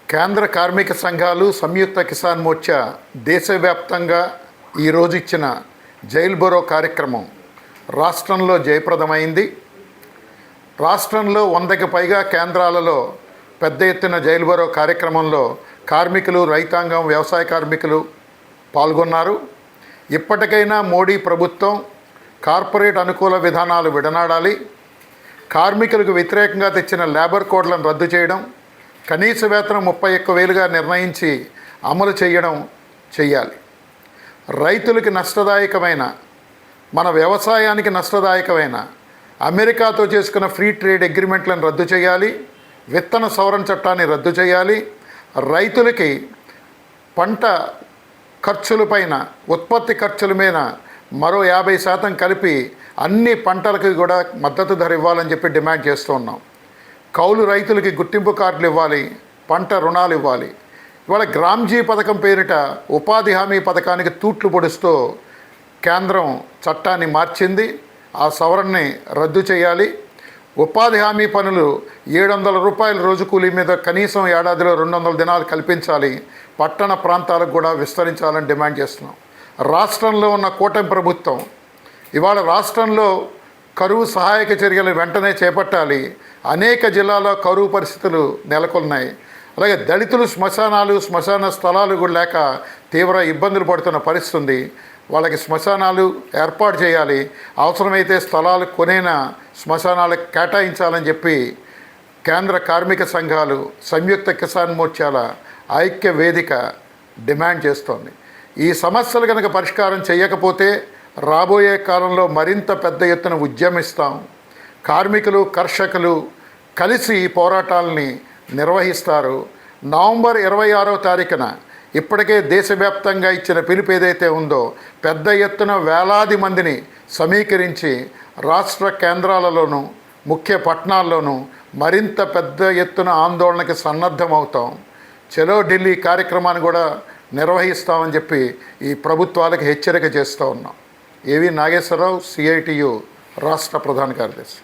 కేంద్ర కార్మిక సంఘాలు సంయుక్త కిసాన్ మోర్చా దేశవ్యాప్తంగా ఈరోజు ఇచ్చిన జైల్ బరో కార్యక్రమం రాష్ట్రంలో జయప్రదమైంది. రాష్ట్రంలో 100కి పైగా కేంద్రాలలో పెద్ద ఎత్తున జైల్ బరో కార్యక్రమంలో కార్మికులు, రైతాంగం, వ్యవసాయ కార్మికులు పాల్గొన్నారు. ఇప్పటికైనా మోడీ ప్రభుత్వం కార్పొరేట్ అనుకూల విధానాలు విడనాడాలి. కార్మికులకు వ్యతిరేకంగా తెచ్చిన లేబర్ కోడ్లను రద్దు చేయడం, కనీస వేతనం 31,000గా నిర్ణయించి అమలు చేయాలి. రైతులకి నష్టదాయకమైన, మన వ్యవసాయానికి నష్టదాయకమైన అమెరికాతో చేసుకున్న ఫ్రీ ట్రేడ్ అగ్రిమెంట్లను రద్దు చేయాలి. విత్తన సవరణ చట్టాన్ని రద్దు చేయాలి. రైతులకి పంట ఖర్చులపైన, ఉత్పత్తి ఖర్చుల మీద మరో 50% కలిపి అన్ని పంటలకి కూడా మద్దతు ధర ఇవ్వాలని చెప్పి డిమాండ్ చేస్తూ ఉన్నాం. కౌలు రైతులకి గుర్తింపు కార్డులు ఇవ్వాలి, పంట రుణాలు ఇవ్వాలి. ఇవాళ గ్రామ్జీ పథకం పేరిట ఉపాధి హామీ పథకానికి తూట్లు పొడుస్తూ కేంద్రం చట్టాన్ని మార్చింది. ఆ సవరణని రద్దు చేయాలి. ఉపాధి హామీ పనులు 700 రూపాయల రోజు కూలీ మీద కనీసం ఏడాదిలో 200 దినాలు కల్పించాలి. పట్టణ ప్రాంతాలకు కూడా విస్తరించాలని డిమాండ్ చేస్తున్నాం. రాష్ట్రంలో ఉన్న కూటమి ప్రభుత్వం ఇవాళ రాష్ట్రంలో కరువు సహాయక చర్యలు వెంటనే చేపట్టాలి. అనేక జిల్లాల్లో కరువు పరిస్థితులు నెలకొన్నాయి. అలాగే దళితులు శ్మశాన స్థలాలు కూడా లేక తీవ్ర ఇబ్బందులు పడుతున్న పరిస్థితి ఉంది. వాళ్ళకి శ్మశానాలు ఏర్పాటు చేయాలి. అవసరమైతే స్థలాలు కొనైనా శ్మశానాలకు కేటాయించాలని చెప్పి కేంద్ర కార్మిక సంఘాలు సంయుక్త కిసాన్ మోర్చాల ఐక్య వేదిక డిమాండ్ చేస్తోంది. ఈ సమస్యలు కనుక పరిష్కారం చేయకపోతే రాబోయే కాలంలో మరింత పెద్ద ఎత్తున ఉద్యమిస్తాం. కార్మికులు, కర్షకులు కలిసి ఈ పోరాటాలని నిర్వహిస్తారు. నవంబర్ 26వ తారీఖున ఇప్పటికే దేశవ్యాప్తంగా ఇచ్చిన పిలుపు ఏదైతే ఉందో పెద్ద ఎత్తున వేలాది మందిని సమీకరించి రాష్ట్ర కేంద్రాలలోనూ ముఖ్య పట్టణాల్లోనూ మరింత పెద్ద ఎత్తున ఆందోళనకి సన్నద్ధమవుతాం. చలో ఢిల్లీ కార్యక్రమాన్ని కూడా నిర్వహిస్తామని చెప్పి ఈ ప్రభుత్వాలకు హెచ్చరిక చేస్తూ ఉన్నాం. ఏవి నాగేశ్వరరావు, CITU రాష్ట్ర ప్రధాన కార్యదర్శి.